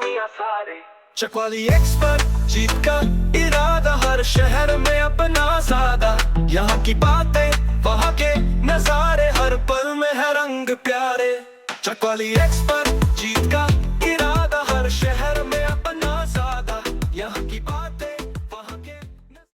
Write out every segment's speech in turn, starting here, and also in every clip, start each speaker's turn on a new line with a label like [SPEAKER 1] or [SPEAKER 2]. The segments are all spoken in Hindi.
[SPEAKER 1] दुनिया सारे। चकवाली एक्सपर्ट, जीत का इरादा, हर शहर में अपना सादा। यहाँ की बातें वहाँ के नजारे, हर पल में है रंग प्यारे। चकवाली एक्सपर्ट, जीत का इरादा, हर शहर में अपना सादा। यहाँ की बातें वहाँ के।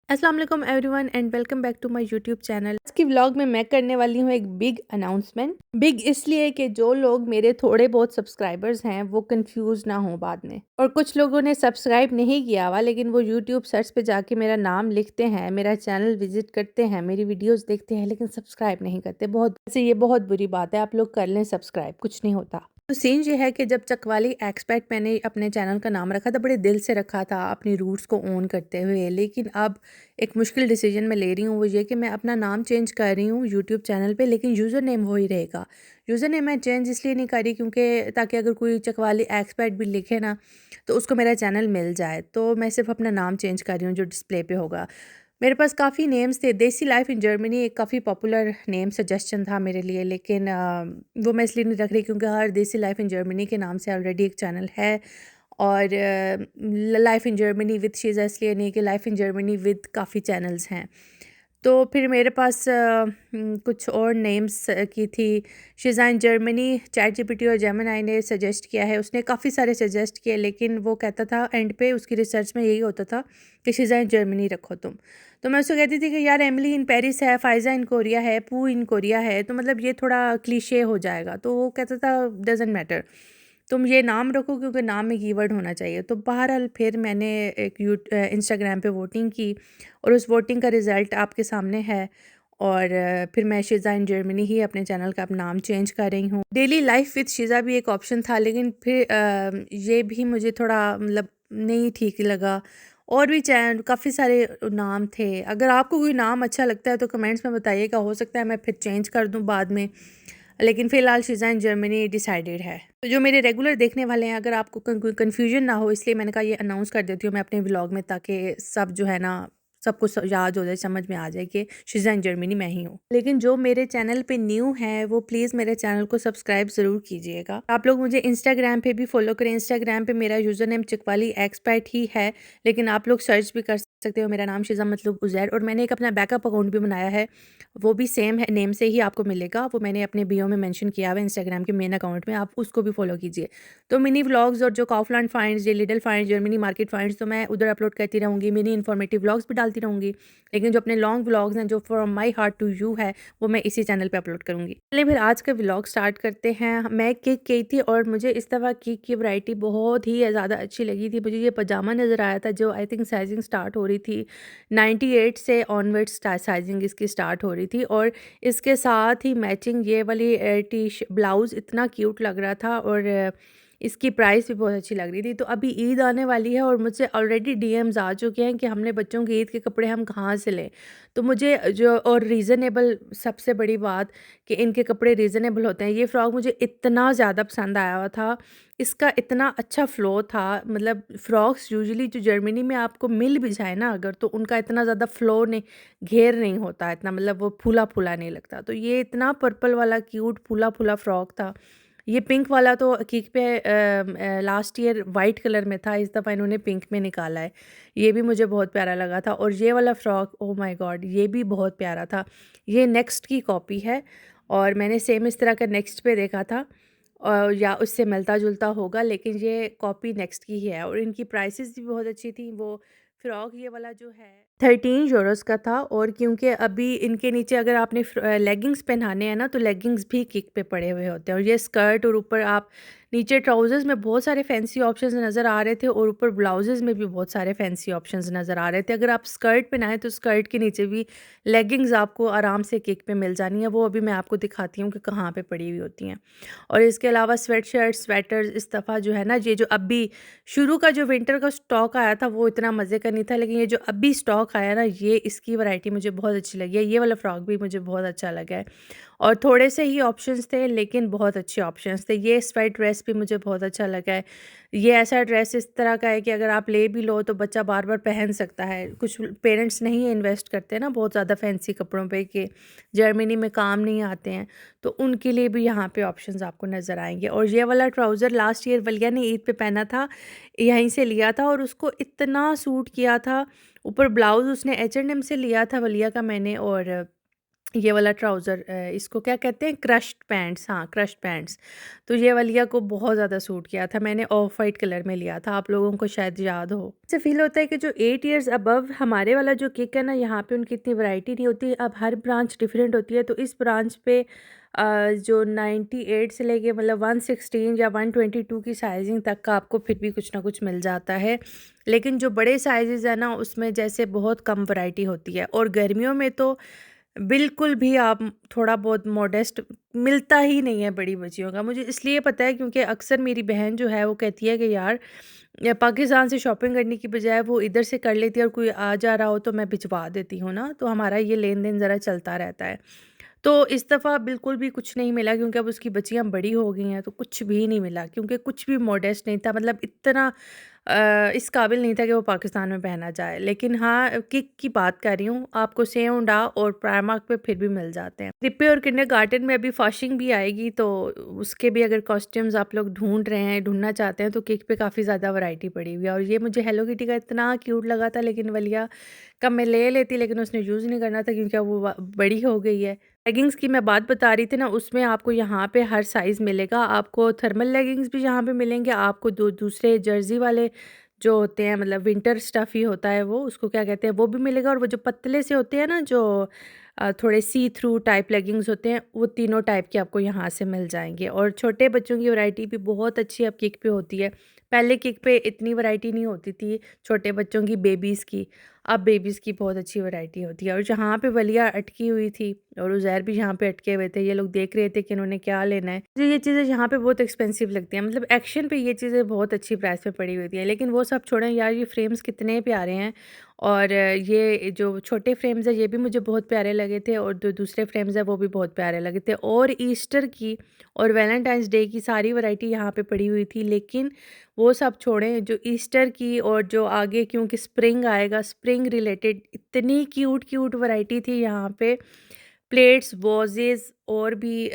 [SPEAKER 2] अस्सलाम वालेकुम everyone and welcome back to my YouTube channel. आज की व्लॉग में मैं करने वाली हूँ एक बिग अनाउंसमेंट। बिग इसलिए कि जो लोग मेरे थोड़े बहुत सब्सक्राइबर्स हैं वो कंफ्यूज ना हो बाद में, और कुछ लोगों ने सब्सक्राइब नहीं किया हुआ लेकिन वो यूट्यूब सर्च पे जाके मेरा नाम लिखते हैं, मेरा चैनल विजिट करते हैं, मेरी वीडियोस देखते हैं लेकिन सब्सक्राइब नहीं करते। बहुत वैसे ये बहुत बुरी बात है, आप लोग कर लें सब्सक्राइब, कुछ नहीं होता। तो सीन ये है कि जब चकवाली एक्सपर्ट मैंने अपने चैनल का नाम रखा था, बड़े दिल से रखा था अपनी रूट्स को ओन करते हुए, लेकिन अब एक मुश्किल डिसीजन मैं ले रही हूँ, वो ये कि मैं अपना नाम चेंज कर रही हूँ यूट्यूब चैनल पे, लेकिन यूज़र नेम वही रहेगा। यूज़र नेम मैं चेंज इसलिए नहीं कर रही क्योंकि ताकि अगर कोई चकवाली एक्सपर्ट भी लिखे ना तो उसको मेरा चैनल मिल जाए। तो मैं सिर्फ अपना नाम चेंज कर रही हूँ जो डिस्प्ले पे होगा। मेरे पास काफ़ी नेम्स थे। देसी लाइफ इन जर्मनी एक काफ़ी पॉपुलर नेम सजेशन था मेरे लिए, लेकिन वो मैं इसलिए नहीं रख रही क्योंकि हर देसी लाइफ इन जर्मनी के नाम से ऑलरेडी एक चैनल है। और life in Germany with Sheeza इसलिए नहीं कि लाइफ इन जर्मनी विद काफ़ी चैनल्स हैं। तो फिर मेरे पास कुछ और नेम्स की थी। Sheeza in Germany chat GPT और जेमिनी ने सजेस्ट किया है, उसने काफ़ी सारे सजेस्ट किए, लेकिन वो कहता था एंड पे उसकी रिसर्च में यही होता था कि शीज़ा इन जर्मनी रखो तुम। तो मैं उसको कहती थी कि यार एमिली इन पेरिस है, फ़ायज़ा इन कोरिया है, पू इन कोरिया है, तो मतलब ये थोड़ा क्लीशे हो जाएगा। तो वो कहता था डज़न्ट मैटर, तुम ये नाम रखो क्योंकि नाम में कीवर्ड होना चाहिए। तो बहरहाल फिर मैंने एक इंस्टाग्राम पे वोटिंग की और उस वोटिंग का रिज़ल्ट आपके सामने है। और फिर मैं शीज़ा इन जर्मनी ही अपने चैनल का अपना नाम चेंज कर रही हूँ। डेली लाइफ विद शीज़ा भी एक ऑप्शन था, लेकिन फिर ये भी मुझे थोड़ा मतलब नहीं ठीक लगा। और भी चैनल काफ़ी सारे नाम थे। अगर आपको कोई नाम अच्छा लगता है तो कमेंट्स में बताइएगा, हो सकता है मैं फिर चेंज कर दूँ बाद में, लेकिन फ़िलहाल शीज़ा इन जर्मनी डिसाइडेड है। तो जो मेरे रेगुलर देखने वाले हैं, अगर आपको कोई कन्फ्यूजन ना हो, इसलिए मैंने कहा ये अनाउंस कर देती हूँ मैं अपने व्लॉग में, ताकि सब जो है ना सबको याद हो जाए, समझ में आ जाए कि शीज़ा इन जर्मनी मैं ही हूँ। लेकिन जो मेरे चैनल पे न्यू है वो प्लीज़ मेरे चैनल को सब्सक्राइब ज़रूर कीजिएगा। आप लोग मुझे इंस्टाग्राम पे भी फॉलो करें। इंस्टाग्राम पे मेरा यूज़र नेम चकवाली एक्सपर्ट ही है, लेकिन आप लोग सर्च भी कर सकते हो। मेरा नाम शीज़ा मतलब उज़ैर, और मैंने एक अपना बैकअप अकाउंट भी बनाया है, वो भी सेम है नेम से ही आपको मिलेगा। वो मैंने अपने बियो में मेंशन किया हुआ है इंस्टाग्राम के मेन अकाउंट में, आप उसको भी फॉलो कीजिए। तो मिनी व्लॉग्स और जो काउफलैंड फाइंड्स, ये little finds, Germany market finds, तो मैं उधर अपलोड करती रहूँगी। मिनी इन्फॉर्मेटिव व्लॉग्स भी डालती रहूँगी, लेकिन जो अपने लॉन्ग व्लॉग्स हैं जो from my heart to you है वो मैं इसी चैनल पे अपलोड करूँगी। चलिए फिर आज का व्लॉग स्टार्ट करते हैं। मैं केक गई थी और मुझे इस दफ़ा केक की वैरायटी बहुत ही ज़्यादा अच्छी लगी थी। मुझे ये पजामा नज़र आया था जो आई थिंक साइजिंग स्टार्ट हो रही थी 98 से ऑनवर्ड्स साइजिंग इसकी स्टार्ट हो रही थी, और इसके साथ ही मैचिंग ये वाली ब्लाउज़ इतना क्यूट लग रहा था, और इसकी प्राइस भी बहुत अच्छी लग रही थी। तो अभी ईद आने वाली है और मुझसे ऑलरेडी डीएम्स आ चुके हैं कि हमने बच्चों के ईद के कपड़े हम कहाँ से लें। तो मुझे जो और रीज़नेबल, सबसे बड़ी बात कि इनके कपड़े रीज़नेबल होते हैं। ये फ़्रॉक मुझे इतना ज़्यादा पसंद आया हुआ था, इसका इतना अच्छा फ़्लो था। मतलब फ़्रॉक्स यूजुअली जो जर्मनी में आपको मिल भी जाए ना अगर, तो उनका इतना ज़्यादा फ़्लो नहीं, घेर नहीं होता इतना, मतलब वो फूला-फूला नहीं लगता। तो ये इतना पर्पल वाला क्यूट फूला-फूला फ़्रॉक था। ये पिंक वाला तो केक पे लास्ट ईयर वाइट कलर में था, इस दफ़ा इन्होंने पिंक में निकाला है। ये भी मुझे बहुत प्यारा लगा था। और ये वाला फ़्रॉक, ओह माय गॉड, ये भी बहुत प्यारा था। ये नेक्स्ट की कॉपी है और मैंने सेम इस तरह का नेक्स्ट पे देखा था, और या उससे मिलता-जुलता होगा, लेकिन ये कॉपी नेक्स्ट की ही है। और इनकी प्राइसेस भी बहुत अच्छी थी। वो फ़्रॉक ये वाला जो है 13 यूरोज़ का था, और क्योंकि अभी इनके नीचे अगर आपने लेगिंग्स पहनाने हैं ना तो लेगिंग्स भी किक पे पड़े हुए होते हैं, और ये स्कर्ट और ऊपर आप नीचे ट्राउज़र्स में बहुत सारे फैंसी ऑप्शंस नज़र आ रहे थे, और ऊपर ब्लाउज़ेज़ में भी बहुत सारे फैंसी ऑप्शंस नज़र आ रहे थे। अगर आप स्कर्ट पहनाएँ तो स्कर्ट के नीचे भी लेगिंग्स आपको आराम से किक पे मिल जानी है। वो अभी मैं आपको दिखाती हूँ कि कहाँ पे पड़ी हुई होती हैं। और इसके अलावा स्वेटशर्ट, स्वेटर्स इस दफ़ा जो है ना, ये जो अभी शुरू का जो विंटर का स्टॉक आया था वो इतना मज़े का नहीं था, लेकिन ये जो अभी स्टॉक फ्रॉक आया ना, ये इसकी वैरायटी मुझे बहुत अच्छी लगी है। ये वाला फ्रॉक भी मुझे बहुत अच्छा लगा है और थोड़े से ही ऑप्शंस थे लेकिन बहुत अच्छे ऑप्शंस थे। ये स्वेट ड्रेस भी मुझे बहुत अच्छा लगा है। ये ऐसा ड्रेस इस तरह का है कि अगर आप ले भी लो तो बच्चा बार-बार पहन सकता है। कुछ पेरेंट्स नहीं इन्वेस्ट करते ना बहुत ज़्यादा फैंसी कपड़ों पे कि जर्मनी में काम नहीं आते हैं, तो उनके लिए भी यहाँ पे ऑप्शंस आपको नज़र आएँगे। और ये वाला ट्राउज़र लास्ट ईयर वलिया ने ईद पे पहना था, यहीं से लिया था और उसको इतना सूट किया था। ऊपर ब्लाउज़ उसने H&M से लिया था वलिया का मैंने। और ये वाला ट्राउज़र इसको क्या कहते हैं, क्रश्ड पैंट्स, हाँ क्रश्ड पैंट्स। तो ये वालिया को बहुत ज़्यादा सूट किया था। मैंने ऑफ वाइट कलर में लिया था, आप लोगों को शायद याद हो। ऐसे फील होता है कि जो 8 इयर्स अबव हमारे वाला जो किक है ना, यहाँ पे उनकी इतनी वैरायटी नहीं होती। अब हर ब्रांच डिफरेंट होती है, तो इस ब्रांच पे जो 98 से लेके मतलब 116 या 122 की साइजिंग तक का आपको फिर भी कुछ ना कुछ मिल जाता है। लेकिन जो बड़े साइज़ेज़ हैं ना, उसमें जैसे बहुत कम वैरायटी होती है। और गर्मियों में तो बिल्कुल भी आप थोड़ा बहुत मॉडेस्ट मिलता ही नहीं है बड़ी बच्चियों का। मुझे इसलिए पता है क्योंकि अक्सर मेरी बहन जो है वो कहती है कि यार पाकिस्तान से शॉपिंग करने की बजाय वो इधर से कर लेती है और कोई आ जा रहा हो तो मैं भिजवा देती हूँ ना, तो हमारा ये लेन-देन ज़रा चलता रहता है। तो इस दफ़ा बिल्कुल भी कुछ नहीं मिला क्योंकि अब उसकी बच्चियाँ बड़ी हो गई हैं, तो कुछ भी नहीं मिला क्योंकि कुछ भी मॉडेस्ट नहीं था, मतलब इतना इस काबिल नहीं था कि वो पाकिस्तान में पहना जाए। लेकिन हाँ, किक की बात कर रही हूँ, आपको सेओंडा और प्राइमार्क पे फिर भी मिल जाते हैं। रिप्पे और किंडरगार्टन में अभी फाशिंग भी आएगी, तो उसके भी अगर कॉस्ट्यूम्स आप लोग ढूँढ रहे हैं, ढूँढना चाहते हैं, तो किक पे काफ़ी ज़्यादा वैरायटी पड़ी हुई है। और ये मुझे हेलो किटी का इतना क्यूट लगा था, लेकिन वलिया का मैं ले लेती, लेकिन उसने यूज़ नहीं करना था क्योंकि अब वो बड़ी हो गई है। लेगिंग्स की मैं बात बता रही थी ना, उसमें आपको यहाँ पे हर साइज़ मिलेगा। आपको थर्मल लेगिंग्स भी यहाँ पे मिलेंगे, आपको दूसरे जर्सी वाले जो होते हैं, मतलब विंटर स्टफ़ ही होता है वो, उसको क्या कहते हैं, वो भी मिलेगा। और वो जो पतले से होते हैं ना, जो थोड़े सी थ्रू टाइप लेगिंग्स होते हैं, वो तीनों टाइप के आपको यहाँ से मिल जाएँगे। और छोटे बच्चों की वैरायटी भी बहुत अच्छी अब किक पे होती है। पहले किक पे इतनी वैरायटी नहीं होती थी छोटे बच्चों की, बेबीज़ की। अब बेबीज़ की बहुत अच्छी वैरायटी होती है। और जहाँ पे वलिया अटकी हुई थी और उज़ैर भी यहाँ पे अटके हुए थे, ये लोग देख रहे थे कि इन्होंने क्या लेना है। मुझे ये चीज़ें यहाँ पे बहुत एक्सपेंसिव लगती हैं, मतलब एक्शन पे ये चीज़ें बहुत अच्छी प्राइस पे पड़ी हुई थी। लेकिन वो सब छोड़ें यार, ये फ्रेम्स कितने प्यारे हैं। और ये जो छोटे फ्रेम्स हैं ये भी मुझे बहुत प्यारे लगे थे, और जो दूसरे फ्रेम्स हैं वो भी बहुत प्यारे लगे थे। और ईस्टर की और वैलेंटाइंस डे की सारी वैरायटी यहाँ पे पड़ी हुई थी। लेकिन वो सब छोड़ें, जो ईस्टर की और जो आगे क्योंकि स्प्रिंग आएगा, स्प्रिंग रिलेटेड इतनी क्यूट क्यूट वैरायटी थी यहाँ पे। प्लेट्स, वॉजेस और भी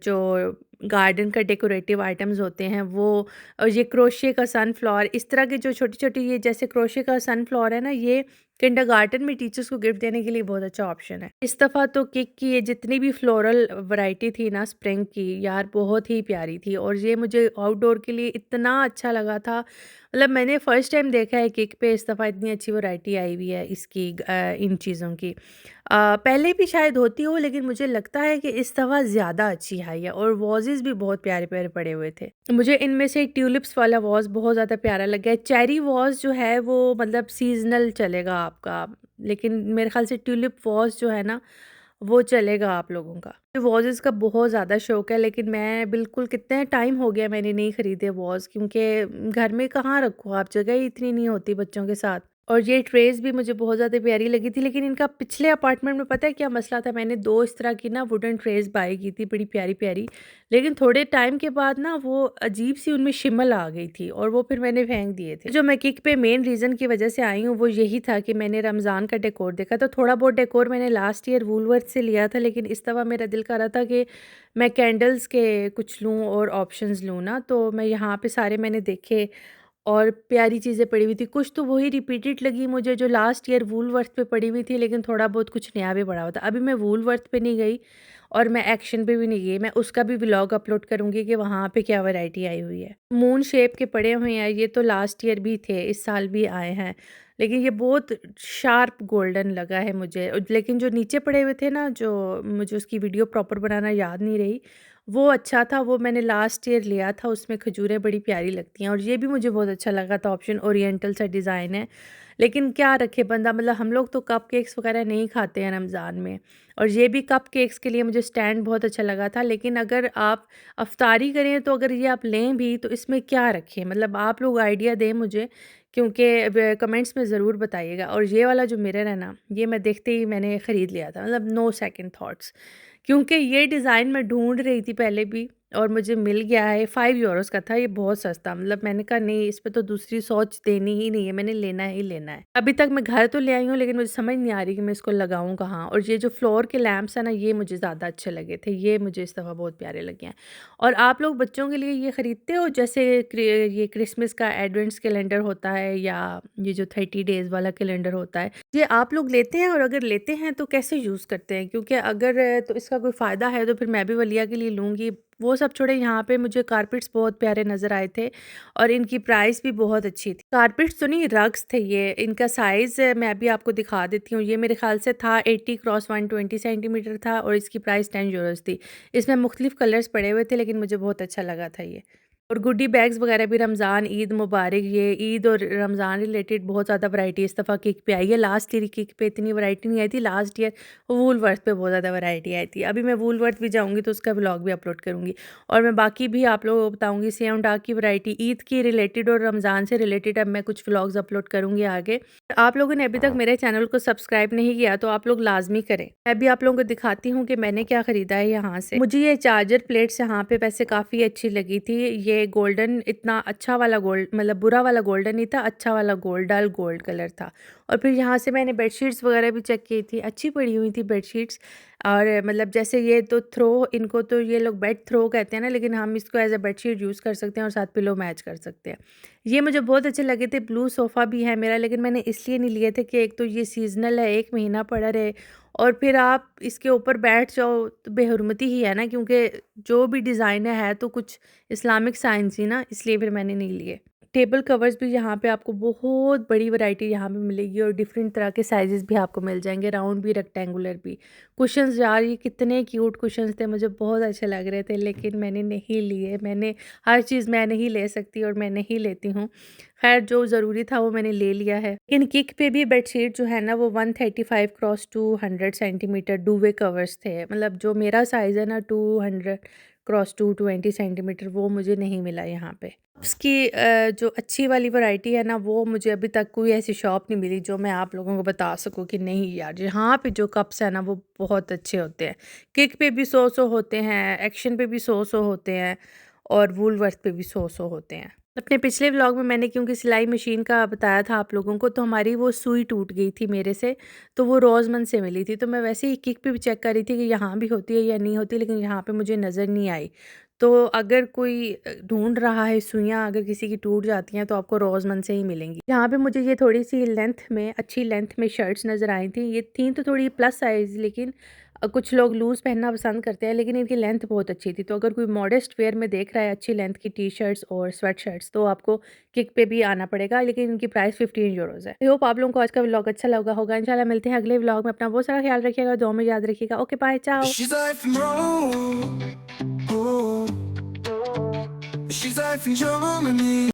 [SPEAKER 2] जो गार्डन का डेकोरेटिव आइटम्स होते हैं वो, और ये क्रोशे का सनफ्लावर, इस तरह के जो छोटी-छोटी, ये जैसे क्रोशे का सनफ्लावर है ना, ये किंडरगार्टन में टीचर्स को गिफ्ट देने के लिए बहुत अच्छा ऑप्शन है। इस दफ़ा तो किक की ये जितनी भी फ्लोरल वैरायटी थी ना स्प्रिंग की, यार बहुत ही प्यारी थी। और ये मुझे आउटडोर के लिए इतना अच्छा लगा था, मतलब मैंने फर्स्ट टाइम देखा है किक पे इस दफ़ा इतनी अच्छी वैरायटी आई हुई है इसकी, इन चीज़ों की। पहले भी शायद होती हो, लेकिन मुझे लगता है कि इस दफ़ा ज़्यादा अच्छी आई है। और वॉजेस भी बहुत प्यारे-प्यारे पड़े हुए थे। मुझे इनमें से ट्यूलिप्स वाला वॉज़ बहुत ज़्यादा प्यारा लगा है। चेरी वॉज़ जो है वो मतलब सीज़नल चलेगा आपका, लेकिन मेरे ख़्याल से ट्यूलिप वॉज़ जो है ना, वो चलेगा आप लोगों का। मुझे वॉज़ेस का बहुत ज़्यादा शौक है, लेकिन मैं बिल्कुल, कितने टाइम हो गया मैंने नहीं खरीदे वॉज़, क्योंकि घर में कहाँ रखूँ आप, जगह ही इतनी नहीं होती बच्चों के साथ। और ये ट्रेज़ भी मुझे बहुत ज़्यादा प्यारी लगी थी, लेकिन इनका पिछले अपार्टमेंट में पता है क्या मसला था, मैंने 2 इस तरह की ना वुडन ट्रेज़ बाय की थी बड़ी प्यारी-प्यारी, लेकिन थोड़े टाइम के बाद ना वो अजीब-सी उनमें शिमल आ गई थी और वो फिर मैंने फेंक दिए थे। जो मैं किक पे मेन रीज़न की वजह से आई हूँ वो यही था कि मैंने रमज़ान का डेकोर देखा, तो थोड़ा बहुत डेकोर मैंने लास्ट ईयर वूलवर्थ से लिया था, लेकिन इस दफ़ा मेरा दिल कर रहा था कि मैं कैंडल्स के कुछ लूँ और ऑप्शंस लूँ ना, तो मैं यहाँ पे सारे मैंने देखे और प्यारी चीज़ें पड़ी हुई थी। कुछ तो वही रिपीटेड लगी मुझे जो लास्ट ईयर वूलवर्थ पे पड़ी हुई थी, लेकिन थोड़ा बहुत कुछ नया भी पड़ा हुआ था। अभी मैं वूलवर्थ पे नहीं गई और मैं एक्शन पे भी नहीं गई। मैं उसका भी व्लॉग अपलोड करूँगी कि वहाँ पे क्या वैरायटी आई हुई है। मून शेप के पड़े हुए हैं, ये तो लास्ट ईयर भी थे, इस साल भी आए हैं। लेकिन ये बहुत शार्प गोल्डन लगा है मुझे। लेकिन जो नीचे पड़े हुए थे ना, जो मुझे उसकी वीडियो प्रॉपर बनाना याद नहीं रही, वो अच्छा था, वो मैंने लास्ट ईयर लिया था, उसमें खजूरें बड़ी प्यारी लगती हैं और ये भी मुझे बहुत अच्छा लगा था ऑप्शन, ओरिएंटल सा डिज़ाइन है। लेकिन क्या रखे बंदा, मतलब हम लोग तो कप केक्स वगैरह नहीं खाते हैं रमज़ान में, और ये भी कप केक्स के लिए मुझे स्टैंड बहुत अच्छा लगा था। लेकिन अगर आप अफ्तारी करें तो अगर ये आप लें भी तो इसमें क्या रखें, मतलब आप लोग आइडिया दें मुझे क्योंकि कमेंट्स में ज़रूर बताइएगा। और ये वाला जो मिरर है ना, ये मैं देखते ही मैंने ख़रीद लिया था, मतलब नो सेकंड थॉट्स, क्योंकि ये डिज़ाइन मैं ढूंढ रही थी पहले भी और मुझे मिल गया है। 5 यूरोज़ का था ये, बहुत सस्ता। मतलब मैंने कहा नहीं, इस पे तो दूसरी सोच देनी ही नहीं है, मैंने लेना ही लेना है। अभी तक मैं घर तो ले आई हूँ, लेकिन मुझे समझ नहीं आ रही कि मैं इसको लगाऊँ कहाँ। और ये जो फ्लोर के लैंप्स हैं ना, ये मुझे ज़्यादा अच्छे लगे थे, ये मुझे इस दफ़ा बहुत प्यारे लगे हैं। और आप लोग बच्चों के लिए ये ख़रीदते हो, जैसे ये क्रिसमस का एडवेंट्स कैलेंडर होता है या ये जो 30 डेज़ वाला कैलेंडर होता है, ये आप लोग लेते हैं? और अगर लेते हैं तो कैसे यूज़ करते हैं? क्योंकि अगर तो इसका कोई फ़ायदा है तो फिर मैं भी वलिया के लिए लूँगी। वो सब छोड़े, यहाँ पे मुझे कारपेट्स बहुत प्यारे नज़र आए थे और इनकी प्राइस भी बहुत अच्छी थी। कारपेट्स तो नहीं, रग्स थे ये। इनका साइज़ मैं अभी आपको दिखा देती हूँ। ये मेरे ख़्याल से था 80 क्रॉस 120 सेंटीमीटर था और इसकी प्राइस 10 यूरोज़ थी। इसमें मुख्तलिफ़ कलर्स पड़े हुए थे, लेकिन मुझे बहुत अच्छा लगा था ये। और गुड्डी बैग्स वगैरह भी, रमज़ान, ईद मुबारक, ये ईद और रमज़ान रिलेटेड बहुत ज़्यादा वैरायटी इस दफ़ा किक पे आई है। लास्ट ईयर किक पे इतनी वैरायटी नहीं आई थी, लास्ट ईयर वूलवर्थ पे बहुत ज़्यादा वैरायटी आई थी। अभी मैं वूलवर्थ भी जाऊँगी तो उसका व्लॉग भी अपलोड करूँगी और मैं बाकी भी आप लोगों को बताऊँगी सेम डाक की वैरायटी, ईद की रिलेटेड और रमज़ान से रिलेटेड। अब मैं कुछ व्लॉग्स अपलोड करूँगी आगे। आप लोगों ने अभी तक मेरे चैनल को सब्सक्राइब नहीं किया तो आप लोग लाजमी करें। मैं भी आप लोगों को दिखाती हूँ कि मैंने क्या ख़रीदा है यहाँ से। मुझे ये चार्जर प्लेट्स यहाँ पे वैसे काफ़ी अच्छी लगी थी। ये गोल्डन, इतना अच्छा वाला गोल्ड, मतलब बुरा वाला गोल्डन नहीं था, अच्छा वाला गोल्ड, डल गोल्ड कलर था। और फिर यहाँ से मैंने बेडशीट्स वगैरह भी चेक की थी, अच्छी पड़ी हुई थी बेडशीट्स। और मतलब जैसे ये तो थ्रो, इनको तो ये लोग बेड थ्रो कहते हैं ना, लेकिन हम इसको एज अ बेडशीट यूज़ कर सकते हैं और साथ पिलो मैच कर सकते हैं। ये मुझे बहुत अच्छे लगे थे। ब्लू सोफ़ा भी है मेरा, लेकिन मैंने इसलिए नहीं लिए थे कि एक तो ये सीज़नल है, 1 महीना पड़ा रहे और फिर आप इसके ऊपर बैठ जाओ तो बेहुरमती ही है ना, क्योंकि जो भी डिज़ाइन है तो कुछ इस्लामिक साइंस ही ना, इसलिए फिर मैंने नहीं लिए। टेबल कवर्स भी यहाँ पे आपको बहुत बड़ी वैरायटी यहाँ पे मिलेगी और डिफरेंट तरह के साइज़ेस भी आपको मिल जाएंगे, राउंड भी, रेक्टेंगुलर भी। कुशन्स यार, ये कितने क्यूट कुशन्स थे, मुझे बहुत अच्छे लग रहे थे, लेकिन मैंने नहीं लिए। मैंने हर चीज़ मैं नहीं ले सकती और मैं नहीं लेती हूँ। खैर, जो ज़रूरी था वो मैंने ले लिया है। लेकिन किक पे भी बेडशीट जो है ना, वो 135 क्रॉस 200 सेंटीमीटर डुवे कवर्स थे। मतलब जो मेरा साइज़ है ना, 200 क्रॉस 220 सेंटीमीटर, वो मुझे नहीं मिला यहाँ पे। उसकी जो अच्छी वाली वैरायटी है ना, वो मुझे अभी तक कोई ऐसी शॉप नहीं मिली जो मैं आप लोगों को बता सकूं कि नहीं यार, यहाँ पे जो कप्स है ना वो बहुत अच्छे होते हैं। किक पे भी 100 होते हैं, एक्शन पे भी 100 होते हैं और वूलवर्थ पे भी 100 होते हैं। अपने पिछले व्लॉग में मैंने क्योंकि सिलाई मशीन का बताया था आप लोगों को, तो हमारी वो सुई टूट गई थी मेरे से, तो वो रोज़मंद से मिली थी। तो मैं वैसे ही किक पे भी चेक कर रही थी कि यहाँ भी होती है या नहीं होती, लेकिन यहाँ पे मुझे नज़र नहीं आई। तो अगर कोई ढूंढ रहा है सुइयाँ, अगर किसी की टूट जाती हैं तो आपको रोज़मंद से ही मिलेंगी। यहाँ पे मुझे ये थोड़ी सी लेंथ में, अच्छी लेंथ में शर्ट्स नज़र आई थी। ये थी तो थोड़ी प्लस साइज़, लेकिन कुछ लोग लूज़ पहनना पसंद करते हैं, लेकिन इनकी लेंथ बहुत अच्छी थी। तो अगर कोई मॉडेस्ट वेयर में देख रहा है अच्छी लेंथ की टी शर्ट्स और स्वेट शर्ट्स, तो आपको किक पे भी आना पड़ेगा, लेकिन इनकी प्राइस 15 यूरोज़ है। आई होप आप लोगों को आज का व्लॉग अच्छा लगा होगा। इंशाल्लाह मिलते हैं अगले व्लॉग में। अपना बहुत सारा ख्याल रखिएगा, दुआ में याद रखिएगा। ओके, बाय, चाओ।
[SPEAKER 1] She's like from Rome. She's like from Germany.